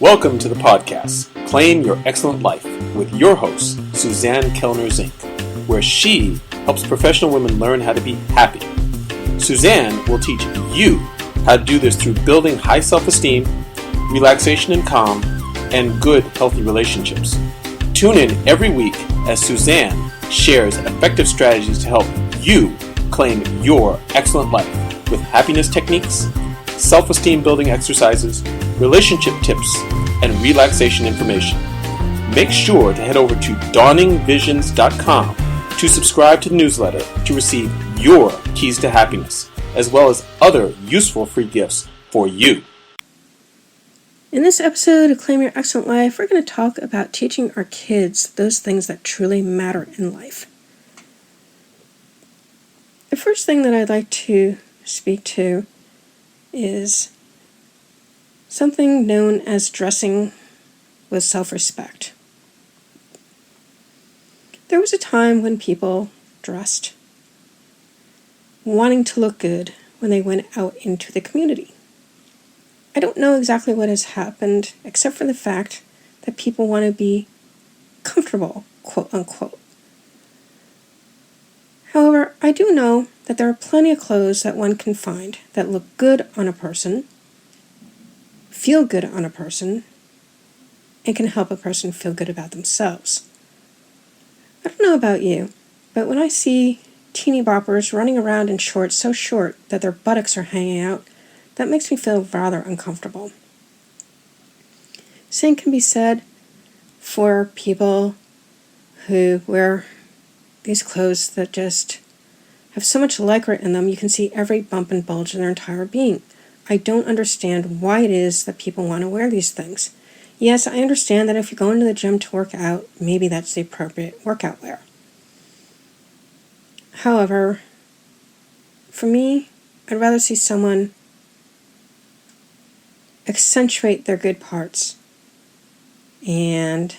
Welcome to the podcast, Claim Your Excellent Life, with your host, Suzanne Kellner-Zinck, where she helps professional women learn how to be happy. Suzanne will teach you how to do this through building high self-esteem, relaxation and calm, and good, healthy relationships. Tune in every week as Suzanne shares effective strategies to help you claim your excellent life with happiness techniques, self-esteem building exercises, relationship tips, and relaxation information. Make sure to head over to dawningvisions.com to subscribe to the newsletter to receive your keys to happiness, as well as other useful free gifts for you. In this episode of Claim Your Excellent Life, we're going to talk about teaching our kids those things that truly matter in life. The first thing that I'd like to speak to is something known as dressing with self-respect. There was a time when people dressed wanting to look good when they went out into the community. I don't know exactly what has happened, except for the fact that people want to be comfortable, quote unquote. However, I do know that there are plenty of clothes that one can find that look good on a person, feel good on a person, and can help a person feel good about themselves. I don't know about you, but when I see teeny boppers running around in shorts so short that their buttocks are hanging out, that makes me feel rather uncomfortable. Same can be said for people who wear these clothes that just have so much lycra in them you can see every bump and bulge in their entire being. I don't understand why it is that people want to wear these things. Yes, I understand that if you go into the gym to work out, maybe that's the appropriate workout wear. However, for me, I'd rather see someone accentuate their good parts and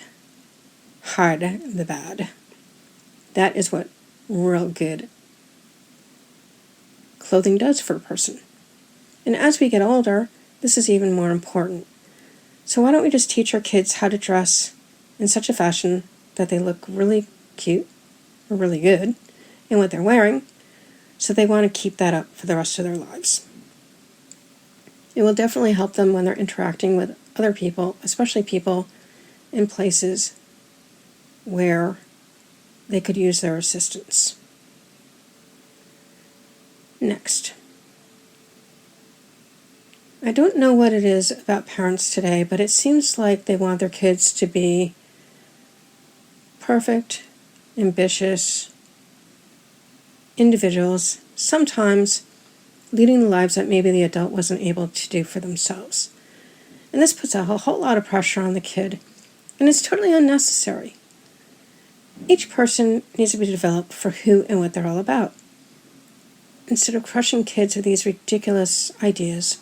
hide the bad. That is what real good clothing does for a person. And as we get older, this is even more important. So why don't we just teach our kids how to dress in such a fashion that they look really cute or really good in what they're wearing, so they want to keep that up for the rest of their lives. It will definitely help them when they're interacting with other people, especially people in places where they could use their assistance. Next. I don't know what it is about parents today, but it seems like they want their kids to be perfect, ambitious individuals, sometimes leading the lives that maybe the adult wasn't able to do for themselves. And this puts a whole lot of pressure on the kid, and it's totally unnecessary. Each person needs to be developed for who and what they're all about, instead of crushing kids with these ridiculous ideas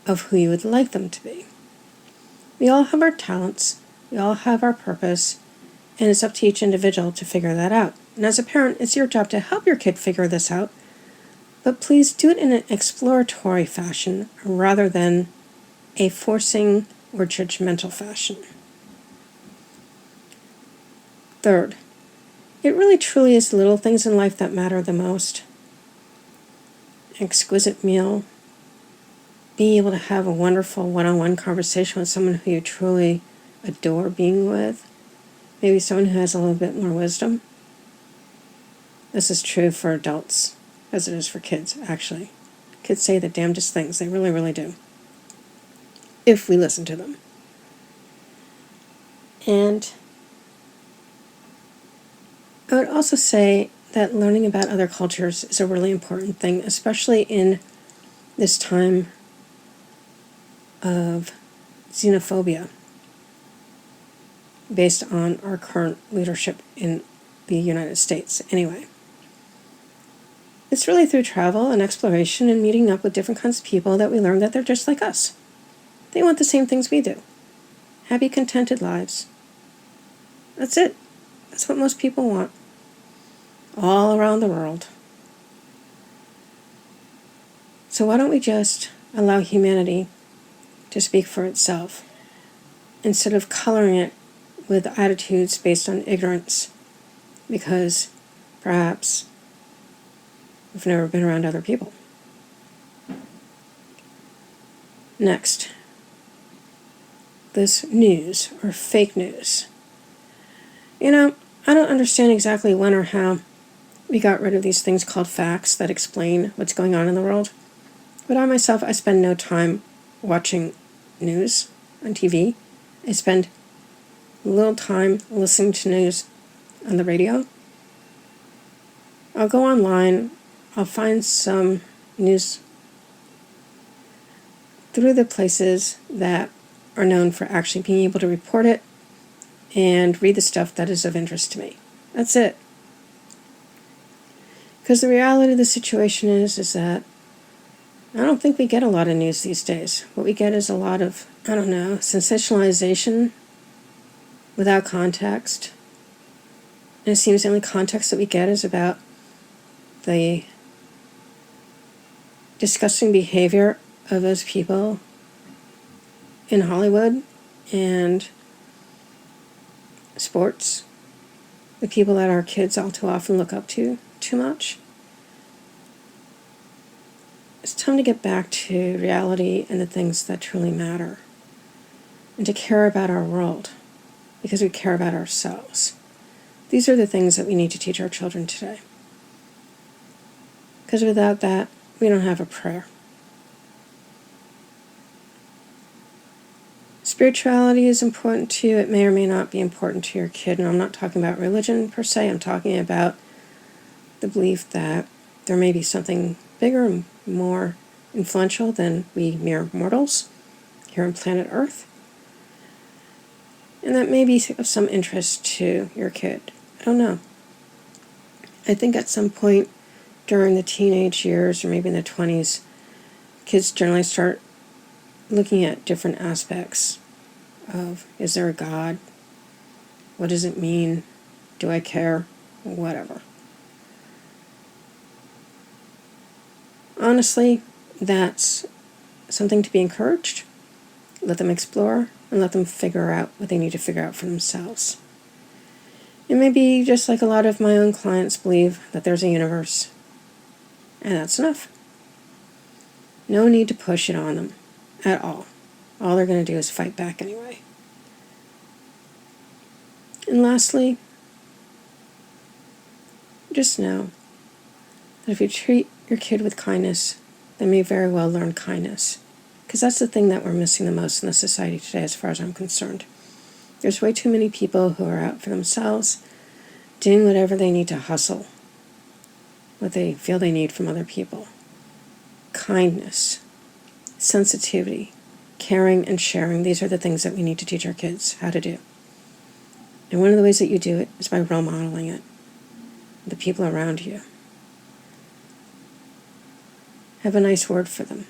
of who you would like them to be. We all have our talents, we all have our purpose, and it's up to each individual to figure that out. And as a parent, it's your job to help your kid figure this out, but please do it in an exploratory fashion rather than a forcing or judgmental fashion. Third, it really truly is the little things in life that matter the most. An exquisite meal, being able to have a wonderful one-on-one conversation with someone who you truly adore being with, maybe someone who has a little bit more wisdom. This is true for adults as it is for kids, actually. Kids say the damnedest things, they really, really do, if we listen to them. And I would also say that learning about other cultures is a really important thing, especially in this time of xenophobia based on our current leadership in the United States. Anyway, it's really through travel and exploration and meeting up with different kinds of people that we learn that they're just like us. They want the same things we do. Happy, contented lives. That's it. That's what most people want. All around the world. So why don't we just allow humanity to speak for itself instead of coloring it with attitudes based on ignorance, because perhaps we've never been around other people. Next, this news or fake news. I don't understand exactly when or how we got rid of these things called facts that explain what's going on in the world. But I myself, I spend no time watching news on TV. I spend little time listening to news on the radio. I'll go online, I'll find some news through the places that are known for actually being able to report it and read the stuff that is of interest to me. That's it. Because the reality of the situation is that I don't think we get a lot of news these days. What we get is a lot of, sensationalization without context. And it seems the only context that we get is about the disgusting behavior of those people in Hollywood and sports, the people that our kids all too often look up to too much. It's time to get back to reality and the things that truly matter, and to care about our world because we care about ourselves. These are the things that we need to teach our children today. Because without that, we don't have a prayer. Spirituality is important to you. It may or may not be important to your kid. And I'm not talking about religion per se. I'm talking about the belief that there may be something bigger and more influential than we mere mortals here on planet Earth. And that may be of some interest to your kid. I don't know. I think at some point during the teenage years, or maybe in the 20s, kids generally start looking at different aspects of, is there a God? What does it mean? Do I care? Whatever. Honestly, that's something to be encouraged. Let them explore and let them figure out what they need to figure out for themselves. It may be just like a lot of my own clients believe that there's a universe, and that's enough. No need to push it on them at all. All they're going to do is fight back anyway. And lastly, just know that if you treat your kid with kindness, they may very well learn kindness. Because that's the thing that we're missing the most in the society today, as far as I'm concerned. There's way too many people who are out for themselves, doing whatever they need to hustle, what they feel they need from other people. Kindness, sensitivity, caring and sharing, these are the things that we need to teach our kids how to do. And one of the ways that you do it is by role modeling it, the people around you. Have a nice word for them.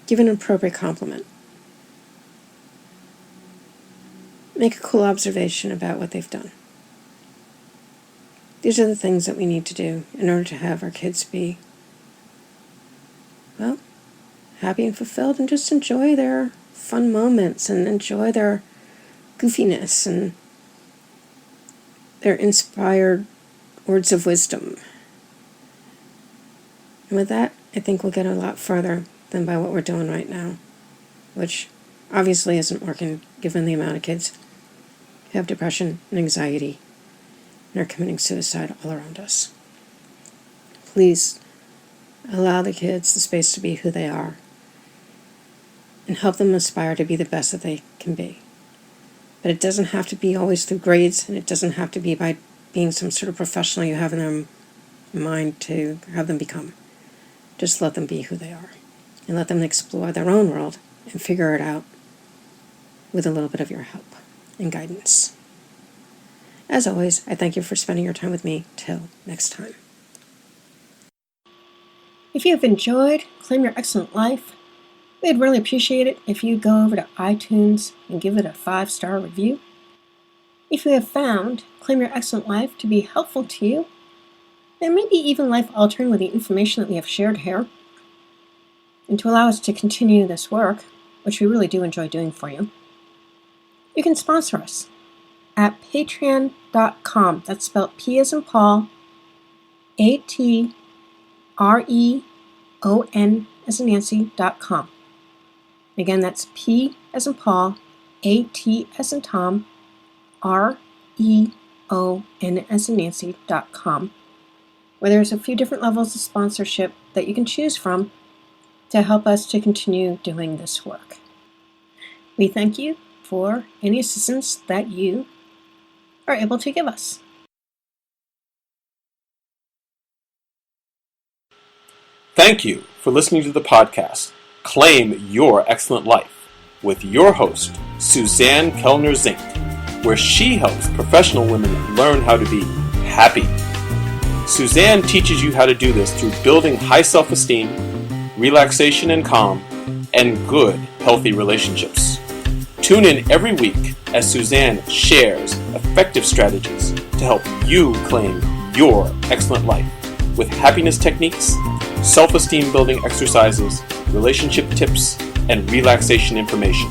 Give an appropriate compliment. Make a cool observation about what they've done. These are the things that we need to do in order to have our kids be, well, happy and fulfilled, and just enjoy their fun moments and enjoy their goofiness and their inspired words of wisdom. And with that, I think we'll get a lot further than by what we're doing right now, which obviously isn't working given the amount of kids who have depression and anxiety and are committing suicide all around us. Please allow the kids the space to be who they are and help them aspire to be the best that they can be. But it doesn't have to be always through grades, and it doesn't have to be by being some sort of professional you have in their mind to have them become. Just let them be who they are and let them explore their own world and figure it out with a little bit of your help and guidance. As always, I thank you for spending your time with me. Till next time. If you have enjoyed Claim Your Excellent Life, we'd really appreciate it if you go over to iTunes and give it a 5-star review. If you have found Claim Your Excellent Life to be helpful to you, and maybe even life-altering with the information that we have shared here, and to allow us to continue this work, which we really do enjoy doing for you, you can sponsor us at patreon.com. That's spelled P as in Paul, ATREON as in Nancy.com. Again, that's P as in Paul, AT as in Tom, REON as in Nancy.com, where there's a few different levels of sponsorship that you can choose from to help us to continue doing this work. We thank you for any assistance that you are able to give us. Thank you for listening to the podcast, Claim Your Excellent Life, with your host, Suzanne Kellner-Zinck, where she helps professional women learn how to be happy. Suzanne teaches you how to do this through building high self-esteem, relaxation and calm, and good, healthy relationships. Tune in every week as Suzanne shares effective strategies to help you claim your excellent life with happiness techniques, self-esteem building exercises, relationship tips, and relaxation information.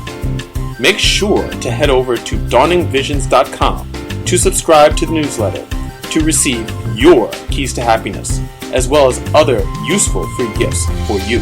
Make sure to head over to dawningvisions.com to subscribe to the newsletter to receive your keys to happiness, as well as other useful free gifts for you.